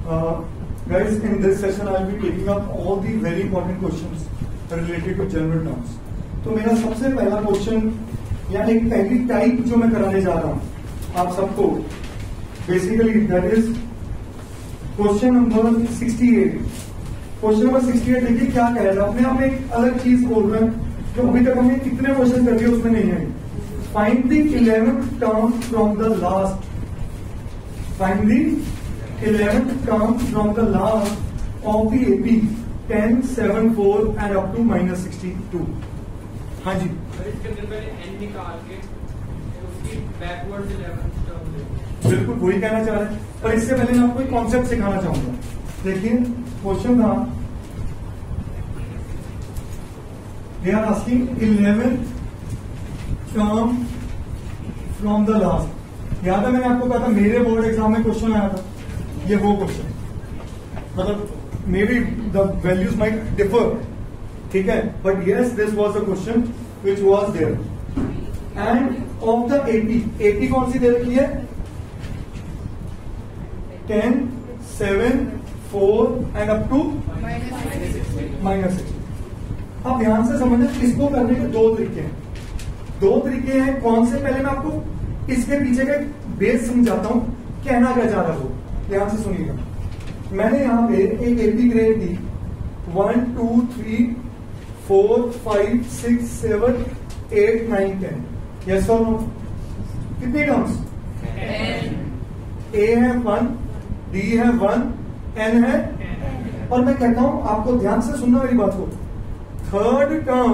Guys, in this session I will be taking up all the very important questions related to general terms. तो मेरा सबसे पहला question या एक पहली टाइप जो मैं कराने जा रहा हूं आप सबको, basically that is question number 68. Question number 68 देखिए क्या कह रहा है. अपने आप में एक अलग चीज बोल रहे हैं जो अभी तक हमने कितने क्वेश्चन कर दिए उसमें नहीं है. Find the 11th term from the last. Find the 11th term from the last of the AP 10, 7, 4 and up to -62. हाँ जी. इसके अंदर पहले n निकाल के उसकी बैकवर्ड 11th टर्म ले. बिल्कुल वही कहना चाह रहे हैं, पर इससे पहले मैं आपको एक कॉन्सेप्ट सिखाना चाहूंगा. देखिए क्वेश्चन था, they are asking 11th term from the last. याद है मैंने आपको कहा था मेरे बोर्ड एग्जाम में क्वेश्चन आया था, ये वो क्वेश्चन, मतलब may be the values might differ, ठीक है, but yes this was a question which was there. End of the AP कौन सी दे रखी है? 10, 7, 4 एंड अप टू -60. अब ध्यान से समझना, इसको करने के दो तरीके हैं. कौन से? पहले मैं आपको इसके पीछे का बेस समझाता हूं, कहना क्या चाह रहा हूं. ध्यान से सुनिएगा. मैंने यहां पे एक एपी ग्रेड दी 1, 2, 3, 4, 5, 6, 7, 8, 9, 10. यस और नो? कितनी टर्म्स? ए है 1, डी है 1, एन है, और मैं कहता हूं आपको ध्यान से सुनना मेरी बात को. थर्ड टर्म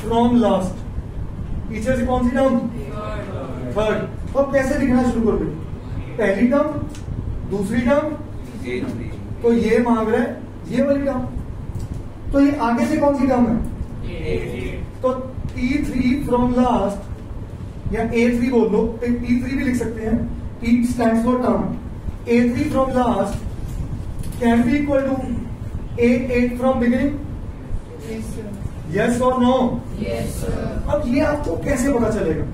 फ्रॉम लास्ट, पीछे से कौन सी टर्म? थर्ड. तो कैसे लिखना शुरू कर दे? पहली टर्म, दूसरी टर्म, तो ये मांग रहा है ये वाली टर्म, तो ये आगे से कौन सी टर्म है? तो T3 फ्रॉम लास्ट या A3 बोल लो, T3 भी लिख सकते हैं. T stands for term. A3 from last can be equal to A8 from beginning. Yes और नो? Yes sir. अब ये आपको कैसे पता चलेगा?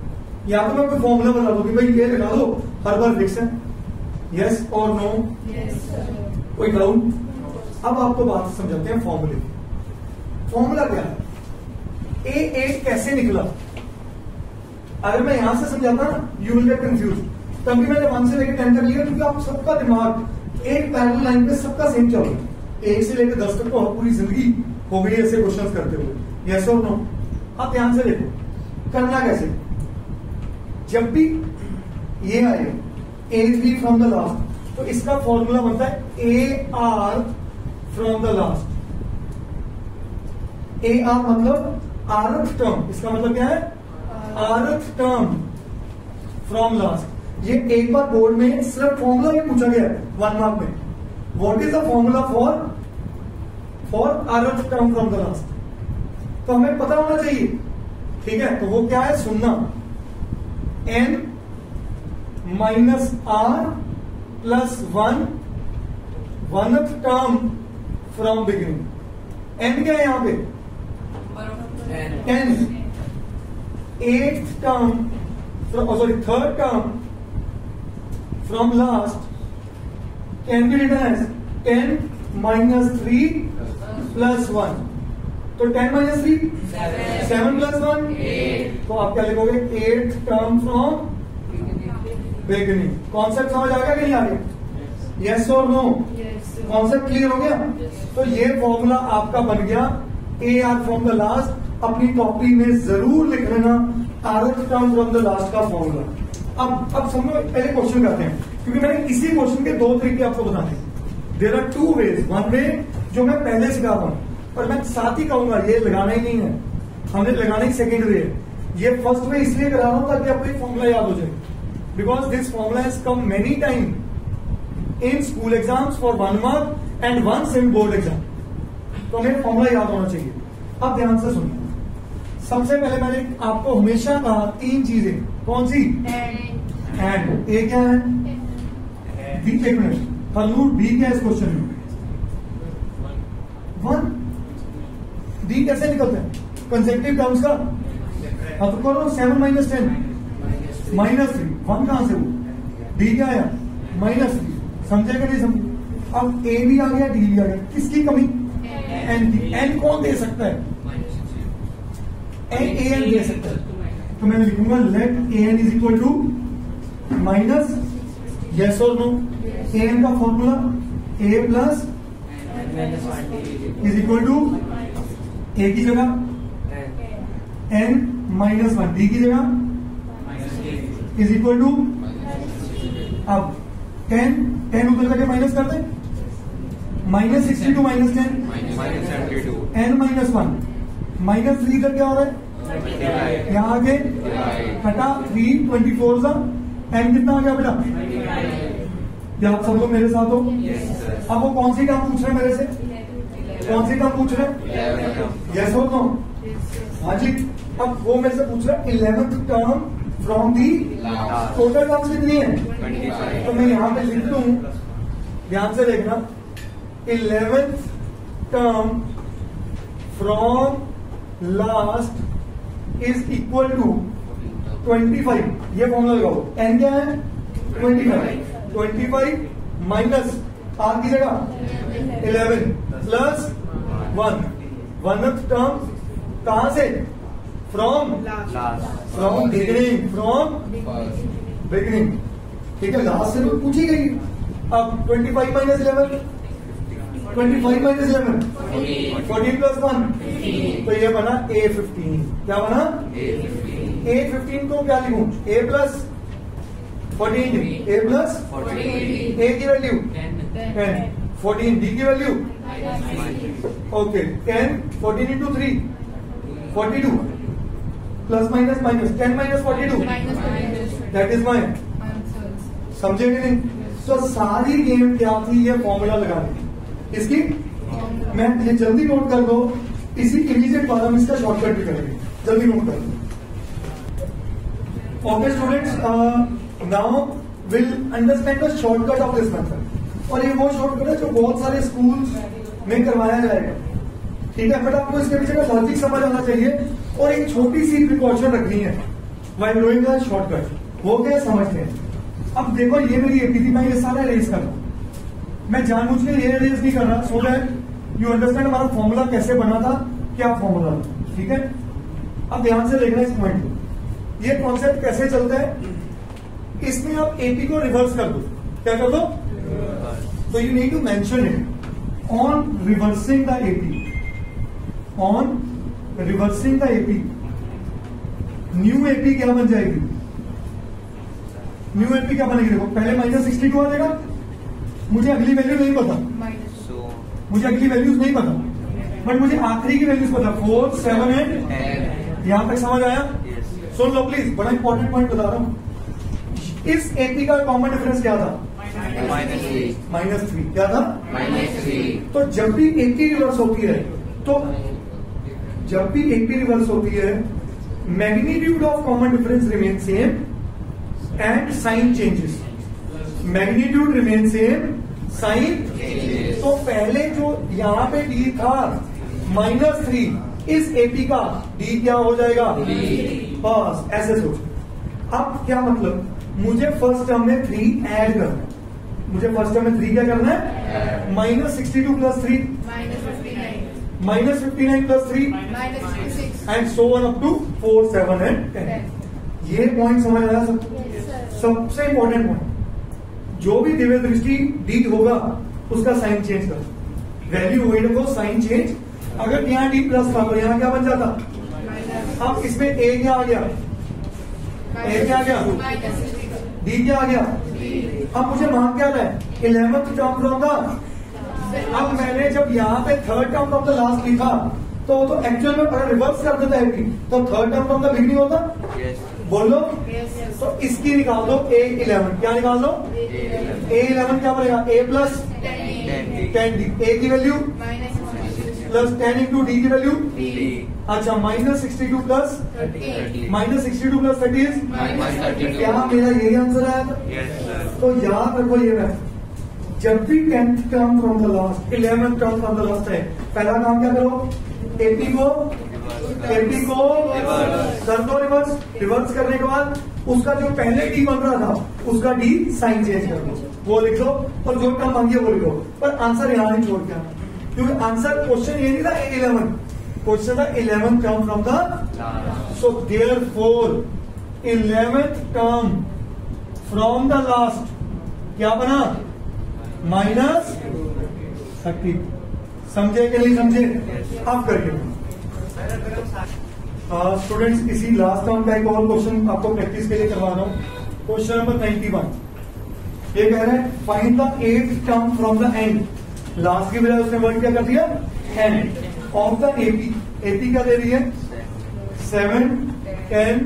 या तो मैं कोई फॉर्मूला बता दूं कि भाई ये लगा दो, हर बार फिक्स है. यस और नो? Yes sir. कोई डाउट? अब आपको बात समझाते हैं फॉर्मूले. फॉर्मूला क्या है? A8 कैसे निकला? अगर मैं यहां से समझाता ना, यू विल गेट कंफ्यूज. तभी मैंने 1 से लेकर 10 तक लिया, क्योंकि आप सबका दिमाग एक पैरेलल लाइन पे सबका सेम चल रहा है. 1 से लेकर 10 तक तो पूरी जिंदगी हो गई ऐसे क्वेश्चंस करते हुए. यस और नो? आप ध्यान से देखो करना कैसे. जब भी ये आए A3 फ्रॉम द लास्ट, तो इसका फॉर्मूला बनता है AR from the last. AR मतलब आरथ टर्म. इसका मतलब क्या है? आरथ टर्म फ्रॉम लास्ट. ये एक बार बोर्ड में सिर्फ फॉर्मूला भी पूछा गया है 1 मार्क में. What is the formula for आरथ term from the last? तो हमें पता होना चाहिए, ठीक है. तो वो क्या है? सुनना. n minus R plus 1 1th term from beginning. n क्या है यहां पे? 10. 8th term, sorry 3rd term from last can be written as 10 minus 3 plus 1. तो 10 माइनस 3 7 प्लस 1 8. तो आप क्या लिखोगे? 8th term from beginning. Concept समझ आ गया कि नहीं आ गया? यस और नो? कॉन्सेप्ट क्लियर हो गया? तो ये फॉर्मूला आपका बन गया AR फ्रॉम द लास्ट. अपनी कॉपी में जरूर लिख लेना आरथ टर्म फ्रॉम द लास्ट का फॉर्मूला. अब समझो, पहले क्वेश्चन करते हैं, क्योंकि मैंने इसी क्वेश्चन के 2 तरीके आपको बताने. There are 2 veg. 1 वे जो मैं पहले सिखा रहा हूं, पर मैं साथ ही कहूंगा ये लगाना ही नहीं है, हमने लगाना ही सेकेंड वे है. ये फर्स्ट वे इसलिए करा रहा हूं ताकि आपको एक फॉर्मूला याद हो जाए, because this formula has come many time in school exams for 1 mark and 1 in board exam. तो हमें फॉर्मूला याद होना चाहिए. अब ध्यान से सुनिए. सबसे पहले मैंने आपको हमेशा कहा 3 चीजें. कौन सी? एंड. ए क्या है? बी. एक मिनट, फलूट बी क्या है इस क्वेश्चन में? 1. डी कैसे निकलते हैं? कंसेक्टिव टर्म्स का. अब तो करो 7 माइनस 10 -3. 1 कहां से? वो डी क्या आया? -3. समझे कि नहीं समझे? अब ए भी आ गया, डी भी आ गया, किसकी कमी? एन की। एन कौन दे सकता है? एन दे सकता है। तो मैं लिखूंगा let a n is equal to minus, yes और नो? ए एन का formula a plus is equal to a की जगह एन माइनस वन, डी की जगह इज इक्वल टू, अब 10 उधर जाके माइनस कर दे, -62 माइनस 10 n माइनस 1 -3 का क्या हो रहा है? यहाँ आगे हटा 3 24 का n कितना आ गया बेटा? क्या आप सब लोग मेरे साथ हो? अब वो कौन सी टर्म पूछ रहे हैं मेरे से? कौन सी टर्म पूछ रहे हैं? यस हो तो हाँ जी। अब वो मेरे से पूछ रहा है 11th term from the total terms कितनी है? तो मैं यहां पे लिख लूं, ध्यान से देखना, 11th term from last is equal to 25। ये फॉर्मूला लगाओ, एन क्या है? 25 माइनस आर की जगह 11 प्लस 1। 1th टर्म कहां से? फ्रॉम बिगिनिंग, फ्रॉम बिगिनिंग, ठीक है, लास्ट से तो पूछी गई। अब 25 माइनस 11, 25 माइनस 11 14 प्लस 1, तो ये बना A15। क्या बना? A15 को क्या लिखूं? A plus 14, A plus A की वैल्यू 10, 14 D की value okay 10, 14 into 3 42 plus minus minus 10 minus 42 that is my, समझे कि नहीं? तो सारी गेम क्या थी? ये फॉर्मूला लगाने इसकी। मैं ये जल्दी नोट कर दो, इसी इमीडिएट बाद हम इसका शॉर्टकट भी करेंगे, जल्दी नोट कर दो। Okay students, now will understand the shortcut of this method. और ये वो शॉर्टकट है जो बहुत सारे स्कूल्स में करवाया जाएगा, ठीक है, बट आपको इसके पीछे का लॉजिक समझ आना चाहिए और एक छोटी सी प्रिकॉशन रखनी है व्हाइल डूइंग द शॉर्टकट। वो क्या समझते हैं? अब देखो, ये मेरी एपी थी, मैं ये सारा इरेज कर रहा हूं। मैं जानबूझ के ये इरेज नहीं कर रहा, सो दैट यू अंडरस्टैंड हमारा फॉर्मूला कैसे बना था, क्या फॉर्मूला था, ठीक है। अब ध्यान से देखना इस पॉइंट को, ये कॉन्सेप्ट कैसे चलता है। इसमें आप एपी को रिवर्स कर दो। क्या कर दो? तो you need to mention it on reversing the AP, on reversing the AP. New AP क्या बन जाएगी? न्यू एपी क्या बनेगी? देखो, पहले -62 आ जाएगा, मुझे अगली वैल्यू नहीं पता, मुझे अगली वैल्यूज नहीं पता, बट मुझे आखिरी की वैल्यूज पता, 4, 7 एंड यहां तक समझ आया? सुन लो प्लीज, बड़ा इंपॉर्टेंट पॉइंट बता रहा हूं। इस एपी का कॉमन डिफरेंस क्या था? -3। क्या था? -3। तो जब भी एपी रिवर्स होती है, तो जब भी एपी रिवर्स होती है, magnitude of common difference remain same and sign changes. Magnitude remain same, sign. तो पहले जो यहां पे डी था -3, इस एपी का डी क्या हो जाएगा? बस ऐसे सोच। अब क्या मतलब, मुझे फर्स्ट टर्म में 3 ऐड करना है, मुझे फर्स्ट टर्म में 3 क्या करना है? -62 plus 3 -59 plus 3 and so on up to 4, 7 and 10। ये पॉइंट समझ आया सबको? सबसे इंपॉर्टेंट पॉइंट, जो भी दिव्य दृष्टि डी होगा उसका साइन चेंज कर, वैल्यू हुई ना, वो साइन चेंज। अगर यहाँ डी प्लस था तो यहाँ क्या बन जाता? अब इसमें ए क्या आ गया? ए क्या आ गया? डी क्या आ गया? अब मुझे मान क्या है? 11th term from the. अब मैंने जब यहाँ पे 3rd term from the last लिखा, तो वो तो एक्चुअल में अगर रिवर्स कर देता है तो 3rd term from the beginning होता। बोल लो। तो इसकी निकाल दो A11। क्या निकाल दो? A11 क्या बनेगा? A plus 10D। A की वैल्यू प्लस 10 इंटू डी की वैल्यू। अच्छा, -62 प्लस -62 प्लस 30 क्या मेरा यही आंसर आया था? तो याद रखो, ये मैं जब भी 10th term from the last, 11th term from the last है, पहला काम क्या करो? एपी को कर दो रिवर्स, रिवर्स करने के बाद उसका जो पहले डी बन रहा था उसका डी साइन चेंज कर दो, वो लिख दो और जो टर्म मांगिए वो लिखो, पर आंसर यहां नहीं छोड़ के आना, क्योंकि आंसर क्वेश्चन ये नहीं था 11, क्वेश्चन था 11 term from the, so therefore 11th term from the last क्या बना, -30। समझे कि नहीं समझे? आप करके स्टूडेंट्स इसी लास्ट टर्म का एक और क्वेश्चन आपको प्रैक्टिस के लिए करवा रहा हूं। क्वेश्चन नंबर 91 ये कह रहा है find the 8th term from the end, last की बजाय उसने वर्ड क्या कर दिया, and of the AP. AP क्या दे रही है, 7, 10,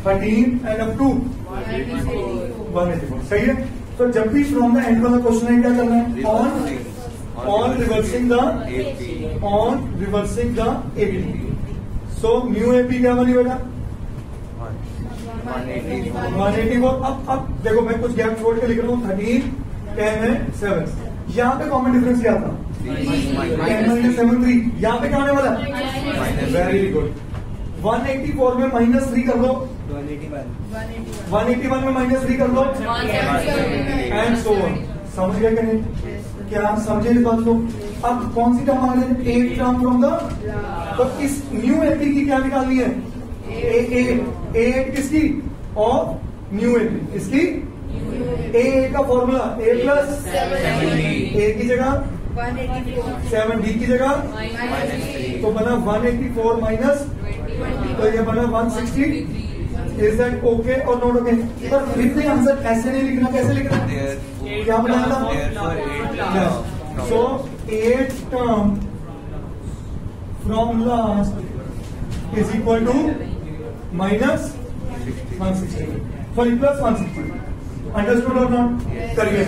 13 एंड अप टू 184। सही है। तो जब भी फ्रॉम द एंड वाला क्वेश्चन है क्या करना है, on reversing the AP. So new AP क्या बनी बेटा, 184। अब देखो मैं कुछ गैप छोड़ के लिख रहा हूँ, 13, 10 है 7, यहाँ पे कॉमन डिफरेंस क्या था, 10 - 7 3, यहाँ पे क्या आने वाला, वेरी गुड। 184 में -3 कर दो, 181 में -3 कर दो, एंड सो ऑन। समझ गए कि नहीं? क्या समझे इस बात को? अब कौन सी टर्म आ रही है, 8th टर्म फ्रॉम द, तो इस न्यू एपी की क्या निकालनी है, ए किसकी, और न्यू एपी इसकी, ए का फॉर्मूला a + 7 की जगह 7 डी की जगह, तो बना 184 माइनस, तो ये बना 160। इज दैट ओके और नॉट ओके? पर फिर भी आंसर ऐसे नहीं लिखना, कैसे लिखना, क्या बनाना था, so 8th term from last is equal to -160, sorry +160। Understood और नॉट? करिए।